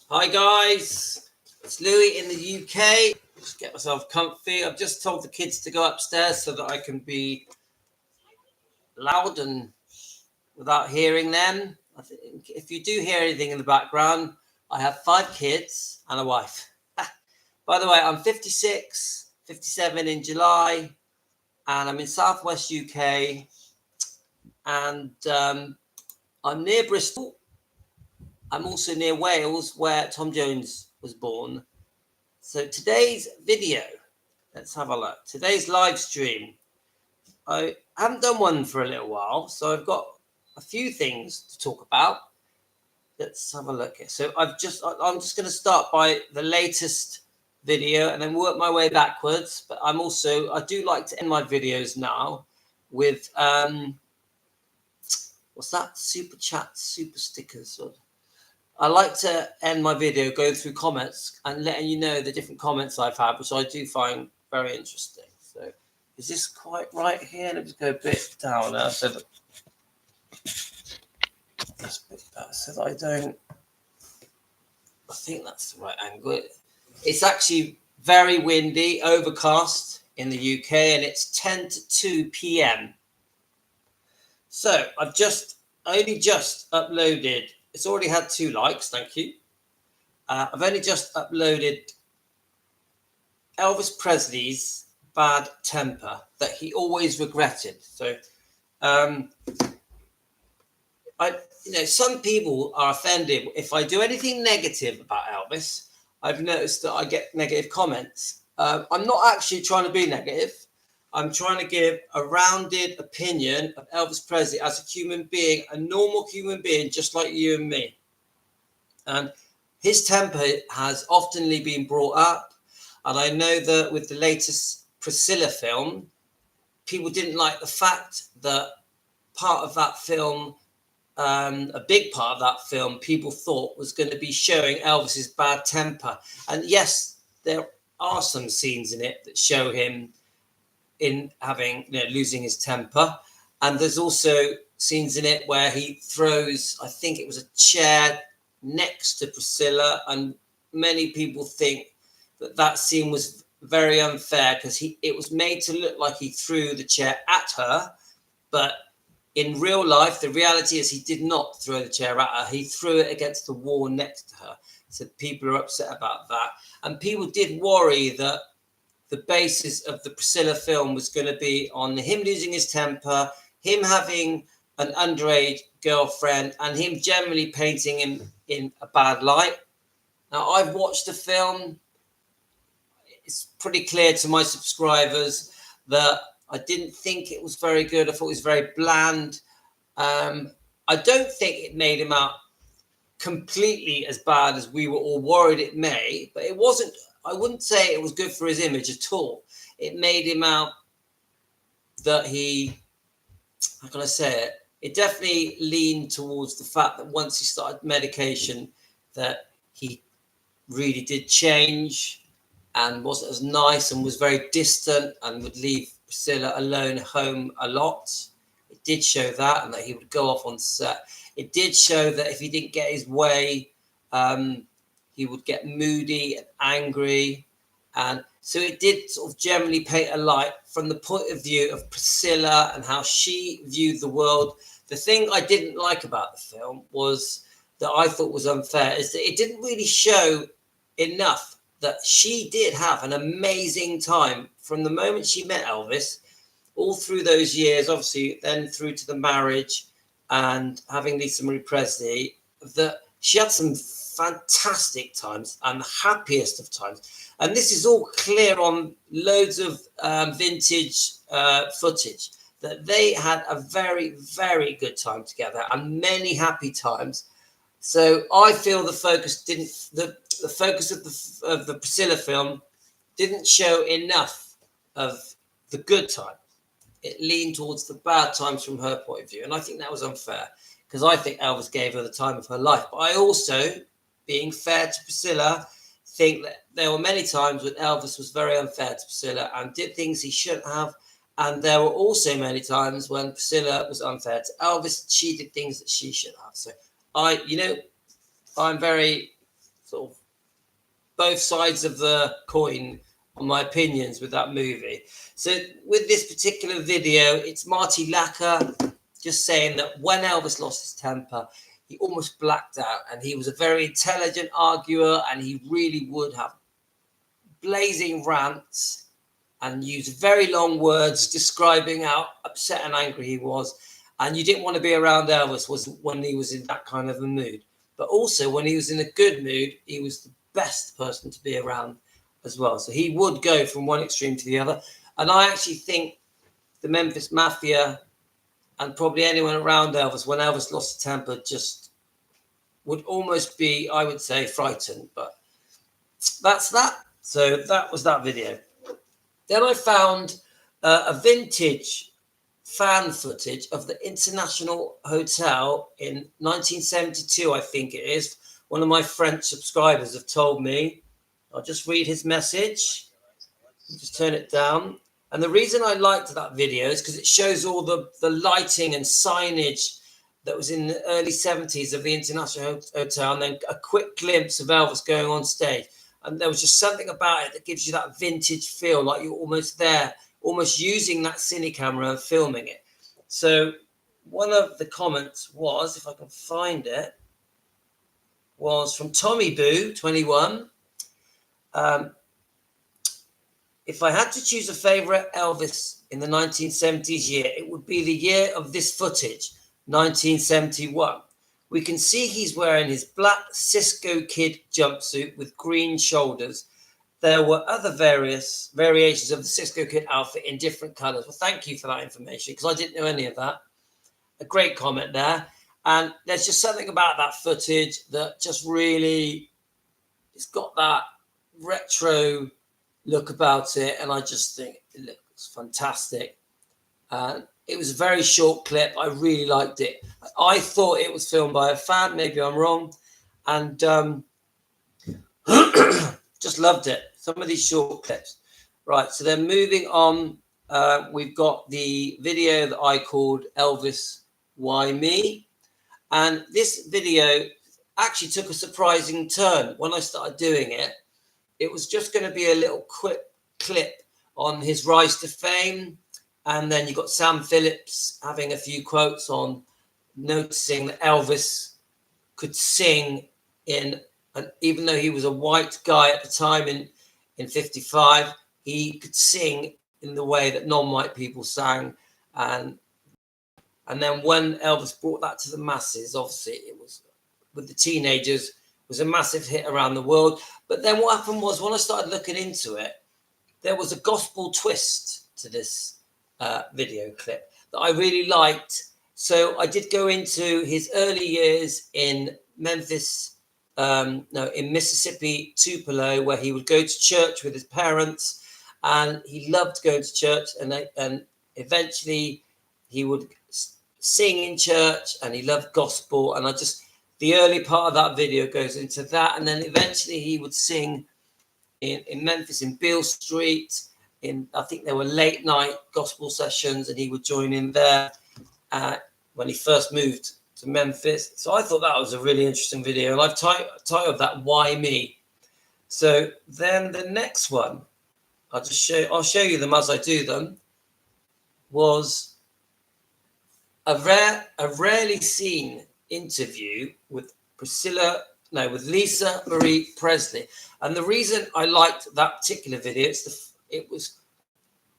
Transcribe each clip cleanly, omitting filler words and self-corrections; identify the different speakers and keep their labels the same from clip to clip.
Speaker 1: Hi guys, it's Louis in the UK. Just get myself comfy. I've just told the kids to go upstairs so that I can be loud and without hearing them. I think if you do hear anything in the background, I have 5 kids and a wife. By the way, I'm 56, 57 in July, and I'm in Southwest UK, and I'm near Bristol. I'm also near Wales, where Tom Jones was born. So today's video, let's have a look. Today's live stream. I haven't done one for a little while, so I've got a few things to talk about. Let's have a look here. So I'm just going to start by the latest video and then work my way backwards. But I do like to end my videos now with what's that? Super chat, super stickers. I like to end my video going through comments and letting you know the different comments I've had, which I do find very interesting. So is this quite right here? Let me just go a bit down now so that that's a bit better, so that I don't. I think that's the right angle. It's actually very windy, overcast in the UK, and it's 10 to 2 p.m. So I've only just uploaded. It's already had 2 likes, thank you. I've only just uploaded Elvis Presley's Bad Temper that he always regretted. So, some people are offended if I do anything negative about Elvis. I've noticed that I get negative comments. I'm not actually trying to be negative. I'm trying to give a rounded opinion of Elvis Presley as a human being, a normal human being, just like you and me. And his temper has oftenly been brought up. And I know that with the latest Priscilla film, people didn't like the fact that part of that film, a big part of that film, people thought was going to be showing Elvis's bad temper. And yes, there are some scenes in it that show him in losing his temper. And there's also scenes in it where he throws, I think it was a chair next to Priscilla, and many people think that scene was very unfair because it was made to look like he threw the chair at her, but in real life, the reality is he did not throw the chair at her. He threw it against the wall next to her. So people are upset about that. And people did worry that the basis of the Priscilla film was going to be on him losing his temper, him having an underage girlfriend, and him generally painting him in a bad light. Now, I've watched the film. It's pretty clear to my subscribers that I didn't think it was very good. I thought it was very bland. I don't think it made him out completely as bad as we were all worried it may, but it wasn't. I wouldn't say it was good for his image at all. It made him out that how can I say it? It definitely leaned towards the fact that once he started medication, that he really did change and wasn't as nice and was very distant and would leave Priscilla alone at home a lot. It did show that, and that he would go off on set. It did show that if he didn't get his way, he would get moody and angry. And so it did sort of generally paint a light from the point of view of Priscilla and how she viewed the world. The thing I didn't like about the film was that I thought was unfair is that it didn't really show enough that she did have an amazing time from the moment she met Elvis all through those years, obviously, then through to the marriage and having Lisa Marie Presley, that she had some fantastic times and the happiest of times. And this is all clear on loads of vintage footage, that they had a very, very good time together and many happy times. So I feel the focus the focus of the Priscilla film didn't show enough of the good time. It leaned towards the bad times from her point of view. And I think that was unfair because I think Elvis gave her the time of her life. But I also, being fair to Priscilla, think that there were many times when Elvis was very unfair to Priscilla and did things he shouldn't have. And there were also many times when Priscilla was unfair to Elvis. She did things that she shouldn't have. So I'm very sort of both sides of the coin on my opinions with that movie. So with this particular video, it's Marty Lacker just saying that when Elvis lost his temper, he almost blacked out, and he was a very intelligent arguer, and he really would have blazing rants and use very long words describing how upset and angry he was. And you didn't want to be around Elvis when he was in that kind of a mood. But also when he was in a good mood, he was the best person to be around as well. So he would go from one extreme to the other. And I actually think the Memphis Mafia and probably anyone around Elvis, when Elvis lost his temper, just would almost be, I would say, frightened. But that's that. So that was that video. Then I found a vintage fan footage of the International Hotel in 1972, I think it is. One of my French subscribers have told me. I'll just read his message. Just turn it down. And the reason I liked that video is because it shows all the lighting and signage that was in the early 70s of the International Hotel, and then a quick glimpse of Elvis going on stage. And there was just something about it that gives you that vintage feel, like you're almost there, almost using that cine camera and filming it. So one of the comments was, if I can find it, was from Tommy Boo, 21. If I had to choose a favorite Elvis in the 1970s year, it would be the year of this footage, 1971. We can see he's wearing his black Cisco Kid jumpsuit with green shoulders. There were other various variations of the Cisco Kid outfit in different colors. Well, thank you for that information, because I didn't know any of that. A great comment there. And there's just something about that footage that just really, it's got that retro look about it. And I just think it looks fantastic. It was a very short clip. I really liked it. I thought it was filmed by a fan. Maybe I'm wrong. And just loved it. Some of these short clips. Right, so then moving on, we've got the video that I called Elvis, Why Me? And this video actually took a surprising turn. When I started doing it, it was just going to be a little quick clip on his rise to fame. And then you got Sam Phillips having a few quotes on noticing that Elvis could sing even though he was a white guy at the time in 55, he could sing in the way that non-white people sang. And then when Elvis brought that to the masses, obviously it was with the teenagers, was a massive hit around the world. But then what happened was, when I started looking into it, there was a gospel twist to this video clip that I really liked. So I did go into his early years in Memphis, in Mississippi, Tupelo, where he would go to church with his parents, and he loved going to church, and eventually he would sing in church, and he loved gospel. And the early part of that video goes into that, and then eventually he would sing in Memphis, in Beale Street. I think there were late night gospel sessions, and he would join in there when he first moved to Memphis. So I thought that was a really interesting video, and I've titled that "Why Me." So then the next one, I'll show you them as I do them, was a rarely seen interview with Lisa Marie Presley. And the reason I liked that particular video, it was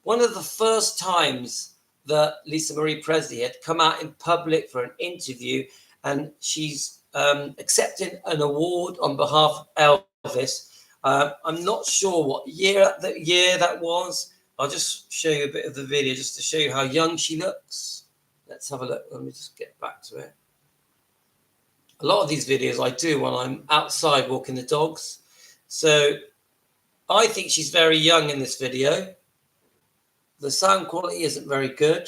Speaker 1: one of the first times that Lisa Marie Presley had come out in public for an interview, and she's accepting an award on behalf of Elvis. I'm not sure what year that was. I'll just show you a bit of the video just to show you how young she looks. Let's have a look. Let me just get back to it. A lot of these videos I do when I'm outside walking the dogs. So I think she's very young in this video. The sound quality isn't very good.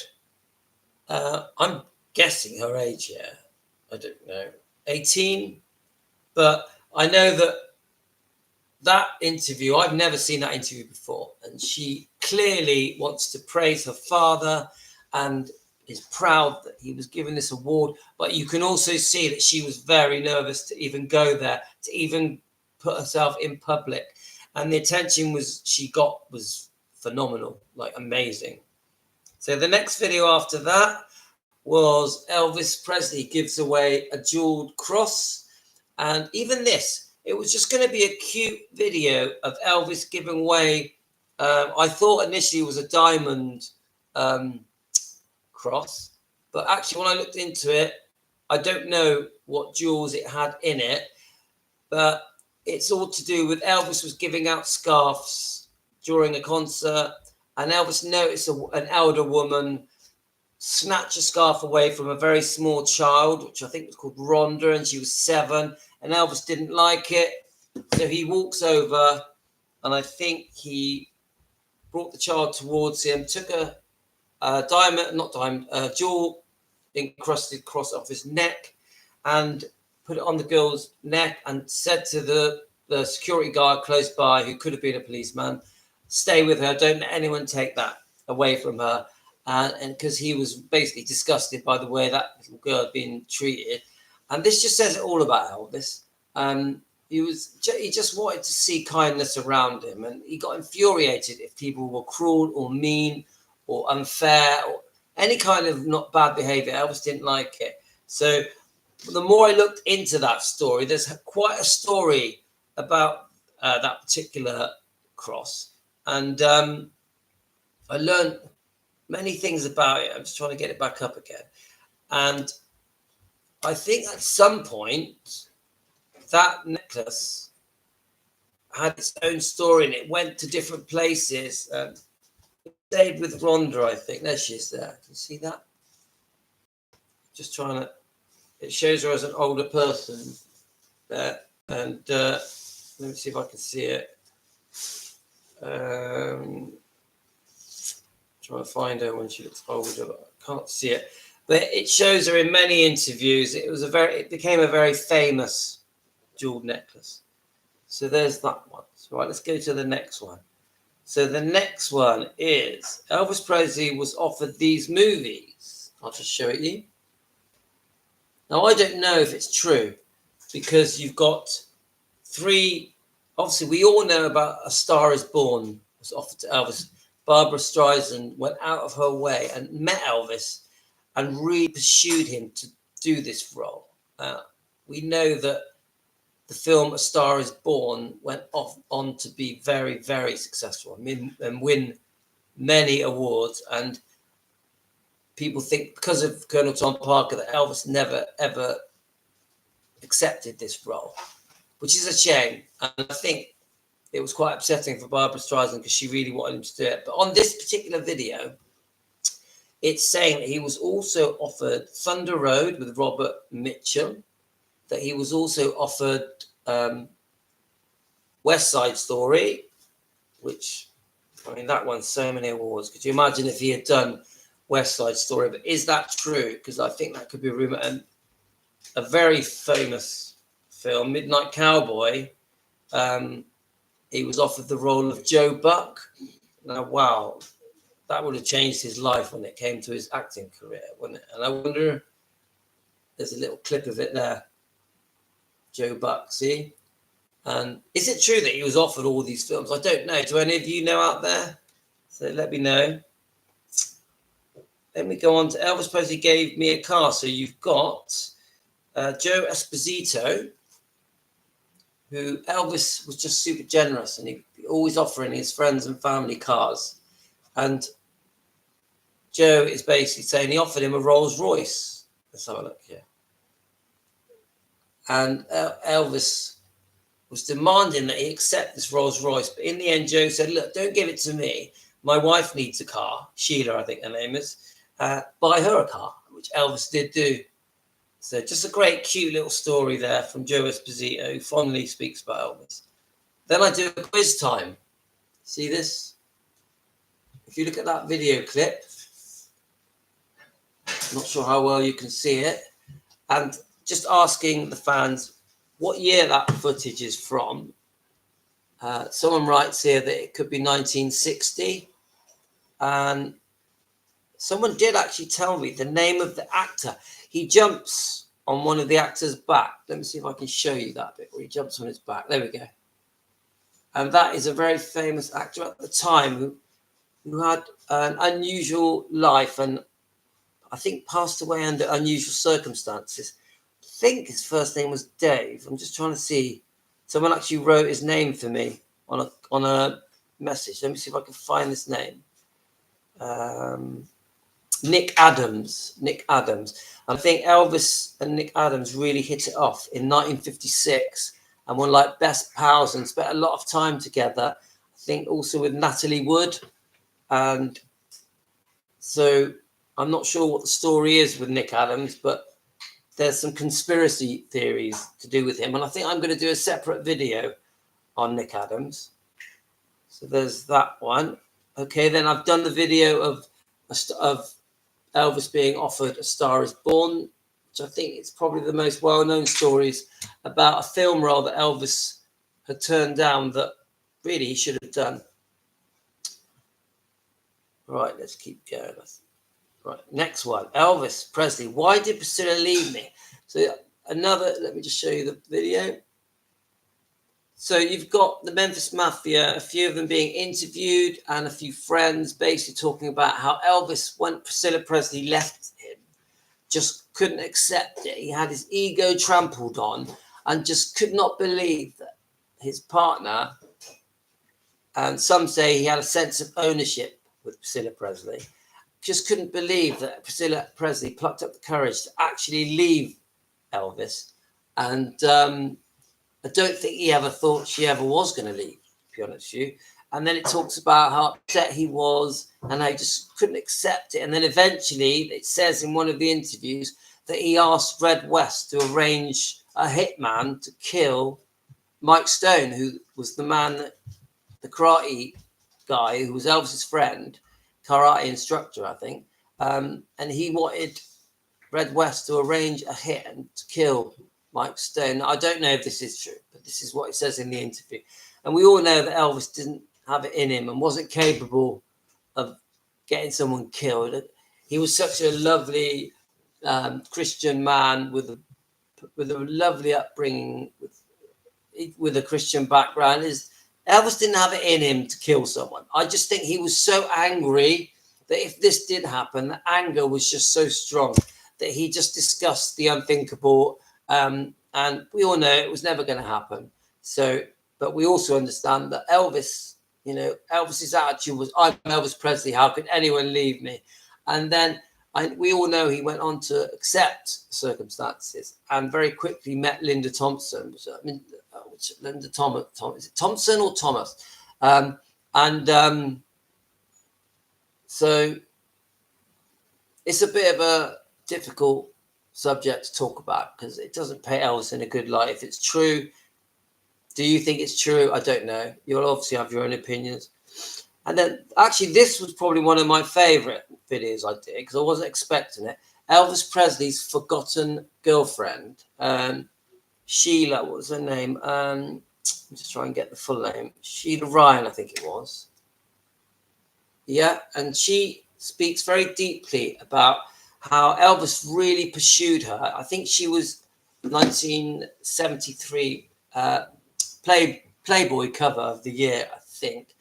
Speaker 1: I'm guessing her age here. I don't know. 18. But I know that interview, I've never seen that interview before. And she clearly wants to praise her father and is proud that he was given this award. But you can also see that she was very nervous to even go there, to even put herself in public, and the attention she got was phenomenal, like amazing. So the next video after that was Elvis Presley gives away a jeweled cross. And even this, it was just going to be a cute video of Elvis giving away, I thought initially it was a diamond cross, but actually when I looked into it, I don't know what jewels it had in it, but it's all to do with Elvis was giving out scarves during a concert, and Elvis noticed an elder woman snatch a scarf away from a very small child, which I think was called Rhonda, and she was 7, and Elvis didn't like it. So he walks over, and I think he brought the child towards him, took a jewel encrusted cross off his neck, and put it on the girl's neck, and said to the security guard close by, who could have been a policeman, stay with her, don't let anyone take that away from her. And because he was basically disgusted by the way that little girl had been treated. And this just says it all about Elvis. He just wanted to see kindness around him, and he got infuriated if people were cruel or mean or unfair or any kind of not bad behavior. Elvis didn't like it. So the more I looked into that story, there's quite a story about that particular cross. And I learned many things about it. I'm just trying to get it back up again. And I think at some point that necklace had its own story, and it went to different places. It stayed with Rhonda, I think. There she is there. Can you see that? Just trying to, it shows her as an older person there. And let me see if I can see it. Trying to find her when she looks older, but I can't see it. But it shows her in many interviews. It became a very famous jeweled necklace. So there's that one. So right, let's go to the next one. So the next one is Elvis Presley was offered these movies. I'll just show it you. Now I don't know if it's true, because you've got 3. Obviously, we all know about A Star Is Born was offered to Elvis. Barbara Streisand went out of her way and met Elvis and really pursued him to do this role. We know that the film A Star Is Born went on to be very, very successful and win many awards. And people think because of Colonel Tom Parker that Elvis never, ever accepted this role, which is a shame. And I think it was quite upsetting for Barbara Streisand because she really wanted him to do it. But on this particular video, it's saying that he was also offered Thunder Road with Robert Mitchum, that he was also offered West Side Story, which, I mean, that won so many awards. Could you imagine if he had done West Side Story? But is that true? Because I think that could be a rumor. And a very famous film, Midnight Cowboy, he was offered the role of Joe Buck. Now, wow, that would have changed his life when it came to his acting career, wouldn't it? And I wonder, there's a little clip of it there. Joe Buck, see? And is it true that he was offered all these films? I don't know. Do any of you know out there? So let me know. Then we go on to Elvis Presley gave me a car. So you've got Joe Esposito, who Elvis was just super generous, and he always offering his friends and family cars. And Joe is basically saying he offered him a Rolls Royce. Let's have a look here. And Elvis was demanding that he accept this Rolls Royce. But in the end, Joe said, look, don't give it to me. My wife needs a car. Sheila, I think her name is. Buy her a car, which Elvis did do. So just a great, cute little story there from Joe Esposito, who fondly speaks about Elvis. Then I do a quiz time. See this? If you look at that video clip, I'm not sure how well you can see it, and just asking the fans what year that footage is from. Someone writes here that it could be 1960, and someone did actually tell me the name of the actor. He jumps on one of the actors' back. Let me see if I can show you that bit where he jumps on his back. There we go. And that is a very famous actor at the time who had an unusual life and I think passed away under unusual circumstances. I think his first name was Dave. I'm just trying to see. Someone actually wrote his name for me on a message. Let me see if I can find this name. Nick Adams. Nick Adams. And I think Elvis and Nick Adams really hit it off in 1956 and were like best pals and spent a lot of time together. I think also with Natalie Wood. And so I'm not sure what the story is with Nick Adams, but there's some conspiracy theories to do with him. And I think I'm going to do a separate video on Nick Adams. So there's that one. Okay, then I've done the video of Elvis being offered A Star Is Born, which I think is probably the most well-known stories about a film role that Elvis had turned down that really he should have done. Right, let's keep going. Right, next one. Elvis Presley. Why did Priscilla leave me? So another, let me just show you the video. So you've got the Memphis Mafia, a few of them being interviewed and a few friends basically talking about how Elvis, when Priscilla Presley left him, just couldn't accept it. He had his ego trampled on and just could not believe that his partner, and some say he had a sense of ownership with Priscilla Presley, just couldn't believe that Priscilla Presley plucked up the courage to actually leave Elvis. And I don't think he ever thought she ever was going to leave, to be honest with you. And then it talks about how upset he was and how he just couldn't accept it. And then eventually it says in one of the interviews that he asked Red West to arrange a hitman to kill Mike Stone, who was the man, the karate guy who was Elvis's friend, karate instructor, I think. And he wanted Red West to arrange a hit and to kill Mike Stone. I don't know if this is true, but this is what it says in the interview. And we all know that Elvis didn't have it in him and wasn't capable of getting someone killed. He was such a lovely Christian man with a lovely upbringing, with a Christian background. Elvis didn't have it in him to kill someone. I just think he was so angry that if this did happen, the anger was just so strong that he just discussed the unthinkable. And we all know it was never going to happen. So, but we also understand that Elvis, you know, Elvis's attitude was, I'm Elvis Presley. How could anyone leave me? And then we all know he went on to accept circumstances and very quickly met Linda Thompson. So, I mean, Linda Thomas, is it Thompson or Thomas? So it's a bit of a difficult subject to talk about because it doesn't paint Elvis in a good light. If it's true, do you think it's true? I don't know. You'll obviously have your own opinions. And then actually this was probably one of my favorite videos I did because I wasn't expecting it. Elvis Presley's forgotten girlfriend, Sheila, what was her name? I'm just trying to get the full name. Sheila Ryan, I think it was. Yeah, and she speaks very deeply about how Elvis really pursued her. I think she was 1973 Playboy cover of the year, I think.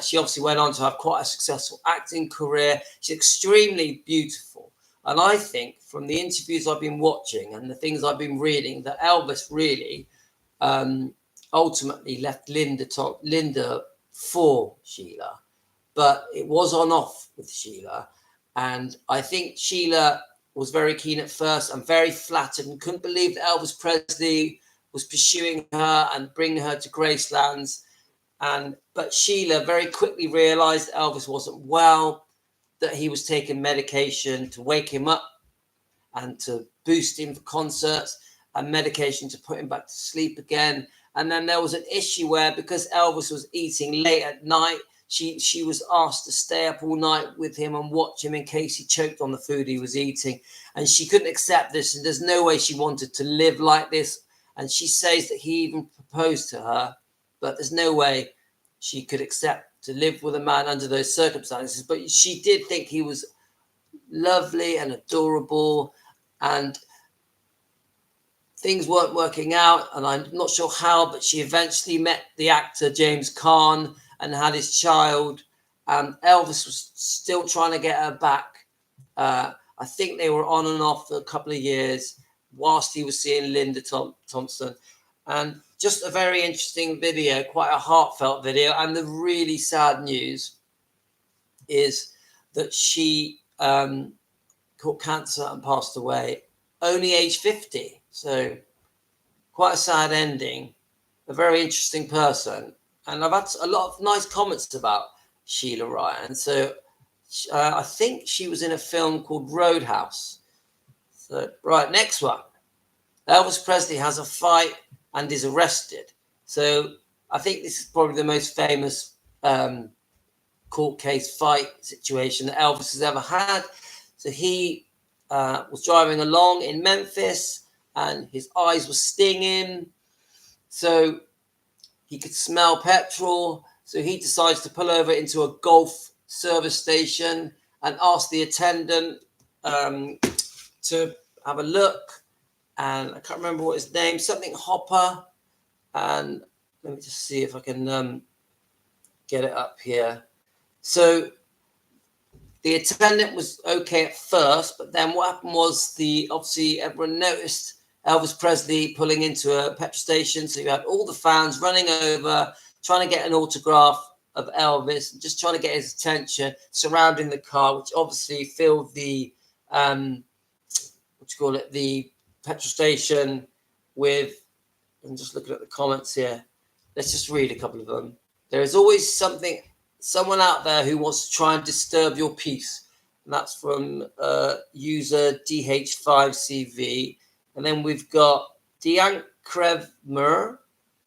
Speaker 1: She obviously went on to have quite a successful acting career. She's extremely beautiful. And I think from the interviews I've been watching and the things I've been reading that Elvis really ultimately left Linda for Sheila. But it was on off with Sheila. And I think Sheila was very keen at first and very flattered and couldn't believe that Elvis Presley was pursuing her and bringing her to Gracelands. But Sheila very quickly realized that Elvis wasn't well, that he was taking medication to wake him up and to boost him for concerts and medication to put him back to sleep again. And then there was an issue where because Elvis was eating late at night, she was asked to stay up all night with him and watch him in case he choked on the food he was eating. And she couldn't accept this. And there's no way she wanted to live like this. And she says that he even proposed to her, but there's no way she could accept to live with a man under those circumstances. But she did think he was lovely and adorable. And things weren't working out, and I'm not sure how, but she eventually met the actor James Caan and had his child. Elvis was still trying to get her back. I think they were on and off for a couple of years whilst he was seeing Linda Thompson. And just a very interesting video, quite a heartfelt video. And the really sad news is that she caught cancer and passed away only age 50. So quite a sad ending. A very interesting person. And I've had a lot of nice comments about Sheila Ryan. So I think she was in a film called Roadhouse. So, right, next one. Elvis Presley has a fight and is arrested. So I think this is probably the most famous court case fight situation that Elvis has ever had. So he was driving along in Memphis and his eyes were stinging. So he could smell petrol. So he decides to pull over into a Gulf service station and ask the attendant to have a look. And I can't remember what his name, something Hopper. And let me just see if I can get it up here. So the attendant was okay at first, but then what happened was obviously everyone noticed Elvis Presley pulling into a petrol station. So you had all the fans running over, trying to get an autograph of Elvis, just trying to get his attention, surrounding the car, which obviously filled the the petrol station with. I'm just looking at the comments here. Let's just read a couple of them. There is always someone out there who wants to try and disturb your peace. And that's from user DH5CV. And then we've got Diane Krevmer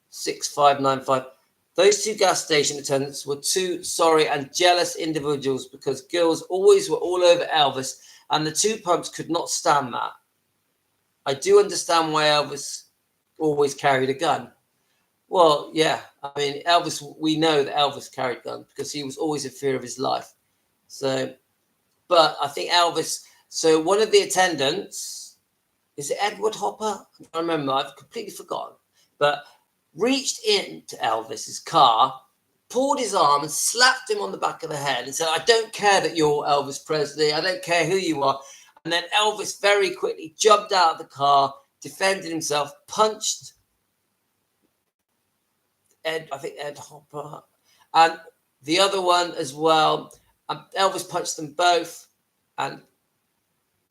Speaker 1: 6595. Those two gas station attendants were two sorry and jealous individuals because girls always were all over Elvis, and the two punks could not stand that. I do understand why Elvis always carried a gun. Well, yeah, I mean, Elvis, we know that Elvis carried guns because he was always in fear of his life. So, but I think Elvis, so one of the attendants, is it Edward Hopper? I don't remember, I've completely forgotten. But reached into Elvis's car, pulled his arm and slapped him on the back of the head and said, I don't care that you're Elvis Presley. I don't care who you are. And then Elvis very quickly jumped out of the car, defended himself, punched Ed Hopper, and the other one as well. Elvis punched them both and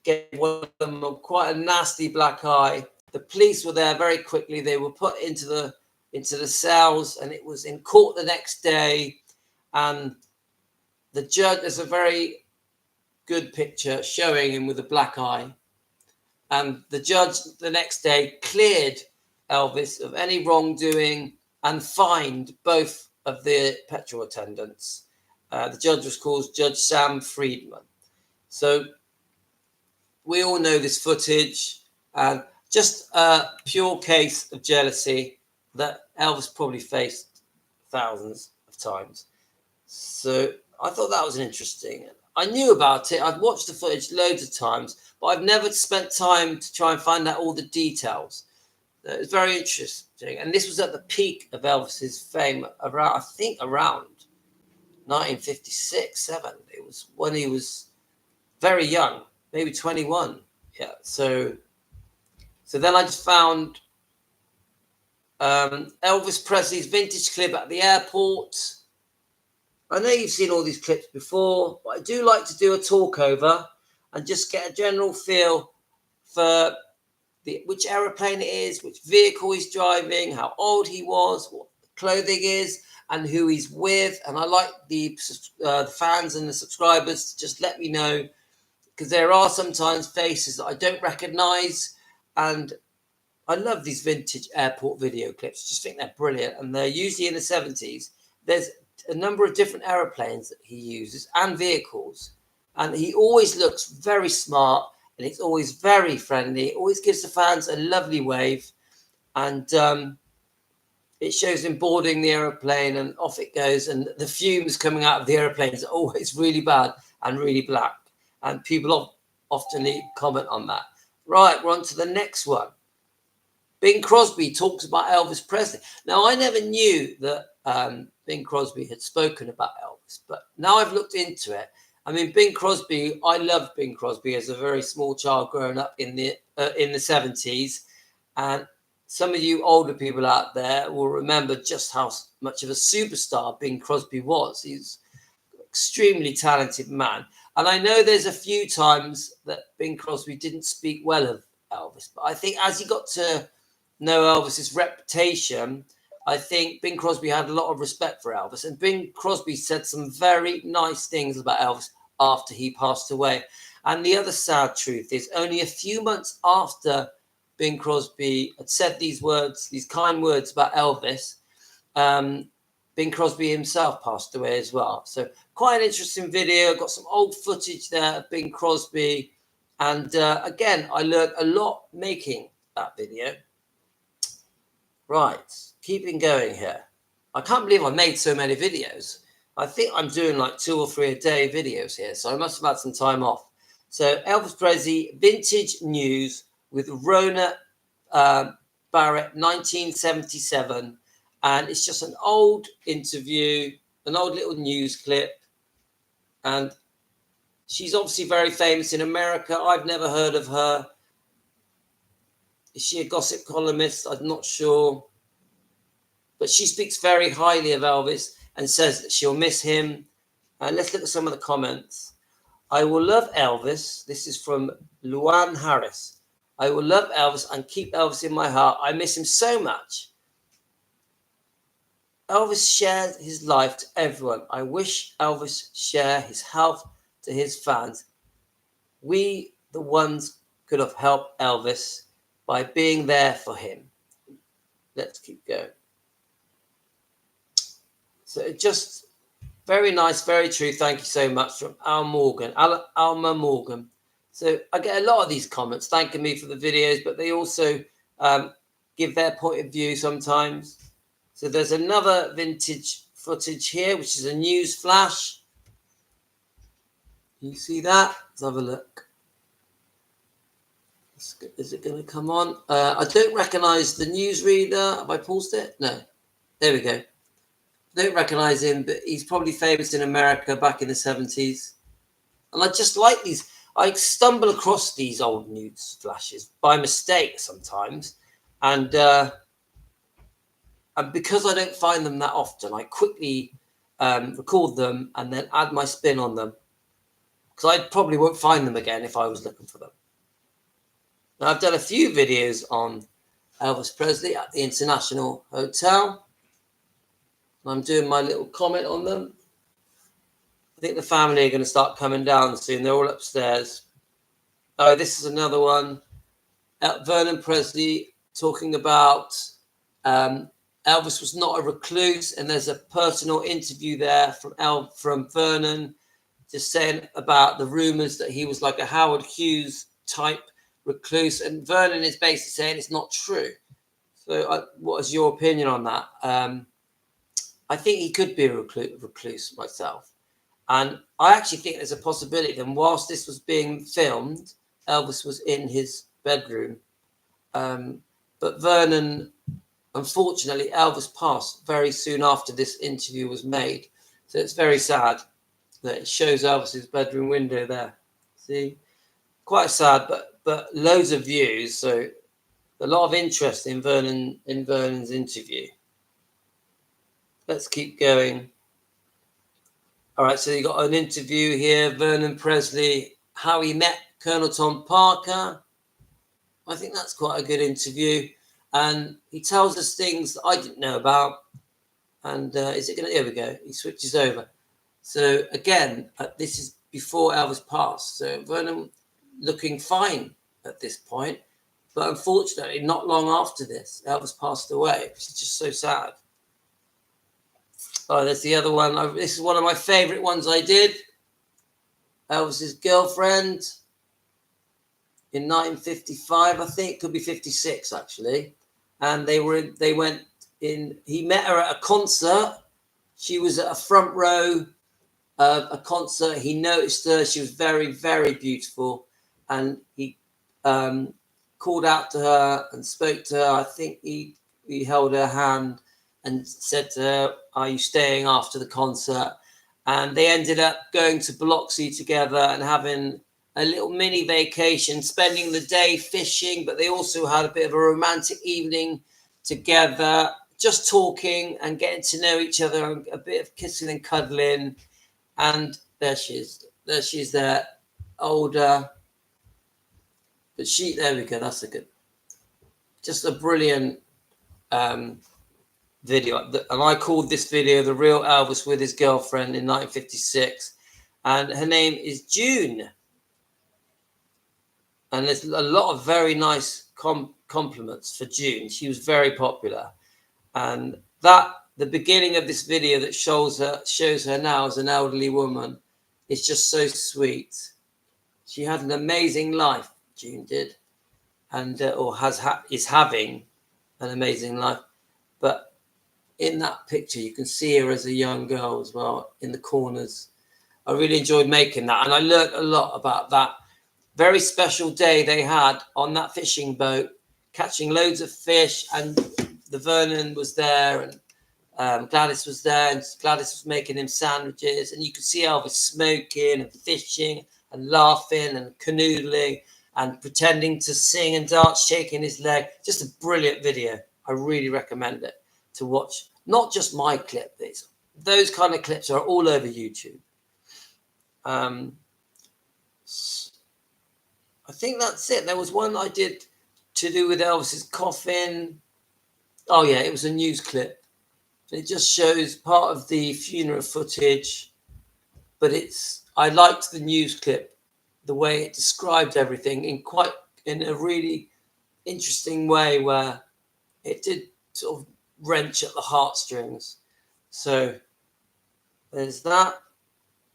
Speaker 1: gave one of them quite a nasty black eye. The police were there very quickly. They were put into the cells, and it was in court the next day. And the judge, there's a very good picture showing him with a black eye. And the judge the next day cleared Elvis of any wrongdoing and fined both of the petrol attendants. The judge was called Judge Sam Friedman. So we all know this footage, and just a pure case of jealousy that Elvis probably faced thousands of times. So I thought that was interesting. I knew about it. I've watched the footage loads of times, but I've never spent time to try and find out all the details. It was very interesting. And this was at the peak of Elvis's fame around 1956, 7. It was when he was very young, maybe 21. Yeah. So then I just found Elvis Presley's vintage clip at the airport. I know you've seen all these clips before, but I do like to do a talk over and just get a general feel for which aeroplane it is, which vehicle he's driving, how old he was, what the clothing is, and who he's with. And I like the fans and the subscribers to just let me know, because there are sometimes faces that I don't recognize. And I love these vintage airport video clips. Just think they're brilliant. And they're usually in the 70s. There's a number of different aeroplanes that he uses and vehicles. And he always looks very smart. And it's always very friendly. It always gives the fans a lovely wave. And it shows him boarding the aeroplane and off it goes. And the fumes coming out of the aeroplanes are always really bad and really black. And people often comment on that. Right, we're on to the next one. Bing Crosby talks about Elvis Presley. Now, I never knew that Bing Crosby had spoken about Elvis, but now I've looked into it. I mean, Bing Crosby, I loved Bing Crosby as a very small child growing up in the 70s. And some of you older people out there will remember just how much of a superstar Bing Crosby was. He's an extremely talented man. And I know there's a few times that Bing Crosby didn't speak well of Elvis, but I think as he got to know Elvis's reputation, I think Bing Crosby had a lot of respect for Elvis. And Bing Crosby said some very nice things about Elvis after he passed away. And the other sad truth is only a few months after Bing Crosby had said these words, these kind words about Elvis, Bing Crosby himself passed away as well. So quite an interesting video. Got some old footage there of Bing Crosby. And again, I learned a lot making that video. Right, keeping going here. I can't believe I made so many videos. I think I'm doing like 2 or 3 a day videos here. So I must have had some time off. So Elvis Presley, vintage news with Rona Barrett, 1977. And it's just an old interview, an old little news clip. And she's obviously very famous in America. I've never heard of her. Is she a gossip columnist? I'm not sure. But she speaks very highly of Elvis and says that she'll miss him. Let's look at some of the comments. I will love Elvis. This is from Luann Harris. I will love Elvis and keep Elvis in my heart. I miss him so much. Elvis shared his life to everyone. I wish Elvis shared his health to his fans. We, the ones, could have helped Elvis by being there for him. Let's keep going. So just very nice, very true. Thank you so much from Alma Morgan. So I get a lot of these comments thanking me for the videos, but they also give their point of view sometimes. So there's another vintage footage here, which is a news flash. Can you see that? Let's have a look. Is it going to come on? I don't recognize the newsreader. Have I paused it? No. There we go. I don't recognize him, but he's probably famous in America back in the 70s. And I just like these. I stumble across these old news flashes by mistake sometimes. And because I don't find them that often, I quickly record them and then add my spin on them. Because I probably won't find them again if I was looking for them. Now, I've done a few videos on Elvis Presley at the International Hotel. I'm doing my little comment on them. I think the family are going to start coming down soon. They're all upstairs. Oh, this is another one. Vernon Presley talking about Elvis was not a recluse, and there's a personal interview there from Vernon, just saying about the rumors that he was like a Howard Hughes type recluse, and Vernon is basically saying it's not true. So what is your opinion on that? I think he could be a recluse myself. And I actually think there's a possibility that whilst this was being filmed, Elvis was in his bedroom. But Vernon, unfortunately, Elvis passed very soon after this interview was made. So it's very sad that it shows Elvis's bedroom window there. See? Quite sad, but loads of views. So a lot of interest in Vernon's interview. Let's keep going. All right, so you got an interview here, Vernon Presley, how he met Colonel Tom Parker. I think that's quite a good interview. And he tells us things that I didn't know about. And here we go. He switches over. So again, this is before Elvis passed. So Vernon looking fine at this point. But unfortunately, not long after this, Elvis passed away, which is just so sad. Oh, there's the other one. This is one of my favorite ones I did. Elvis's girlfriend in 1955, I think. Could be 56, actually. And he met her at a concert. She was at a front row of a concert. He noticed her. She was very, very beautiful. And he called out to her and spoke to her. I think he held her hand and said to her, "Are you staying after the concert?" And they ended up going to Biloxi together and having a little mini vacation, spending the day fishing, but they also had a bit of a romantic evening together, just talking and getting to know each other, and a bit of kissing and cuddling. And there she is. There she is there, older. But there we go. That's a good, just a brilliant video. And I called this video "The Real Elvis with His Girlfriend" in 1956. And her name is June. And there's a lot of very nice compliments for June. She was very popular. And the beginning of this video that shows her now as an elderly woman is just so sweet. She had an amazing life, June did, and is having an amazing life. But in that picture, you can see her as a young girl as well in the corners. I really enjoyed making that, and I learned a lot about that very special day they had on that fishing boat, catching loads of fish. And the Vernon was there, and Gladys was there, and Gladys was making him sandwiches, and you could see Elvis smoking and fishing and laughing and canoodling and pretending to sing and dance, shaking his leg. Just a brilliant video. I really recommend it to watch. Not just my clip. Those kind of clips are all over YouTube. I think that's it. There was one I did to do with Elvis's coffin. Oh yeah, it was a news clip. It just shows part of the funeral footage, but I liked the news clip, the way it described everything in a really interesting way, where it did sort of wrench at the heartstrings. So there's that.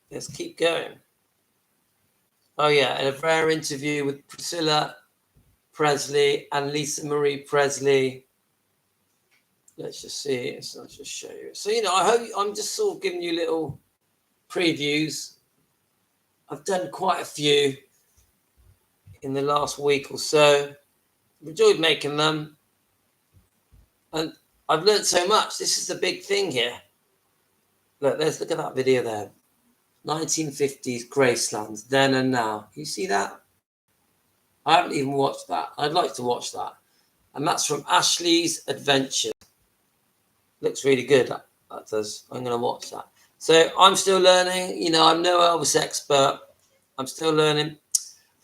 Speaker 1: Let's keep going. Oh yeah, and a rare interview with Priscilla Presley and Lisa Marie Presley. Let's just see. Let's just show you. So, I hope I'm just sort of giving you little previews. I've done quite a few in the last week or so. I've enjoyed making them. And I've learned so much. This is the big thing here. Look at that video there. 1950s Gracelands, then and now. You see that? I haven't even watched that. I'd like to watch that. And that's from Ashley's Adventure. Looks really good. That does. I'm going to watch that. So I'm still learning. I'm no Elvis expert. I'm still learning.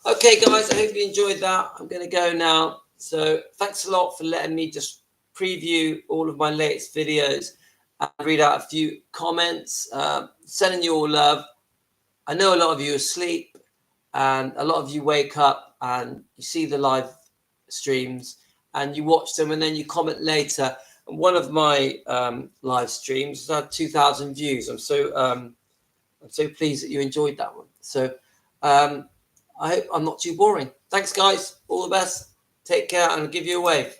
Speaker 1: Okay, guys, I hope you enjoyed that. I'm going to go now. So thanks a lot for letting me just preview all of my latest videos and read out a few comments. Sending you all love. I know a lot of you are asleep, and a lot of you wake up and you see the live streams and you watch them and then you comment later. And one of my live streams had 2,000 views. I'm so pleased that you enjoyed that one. So I hope I'm not too boring. Thanks, guys. All the best. Take care, and I'll give you a wave.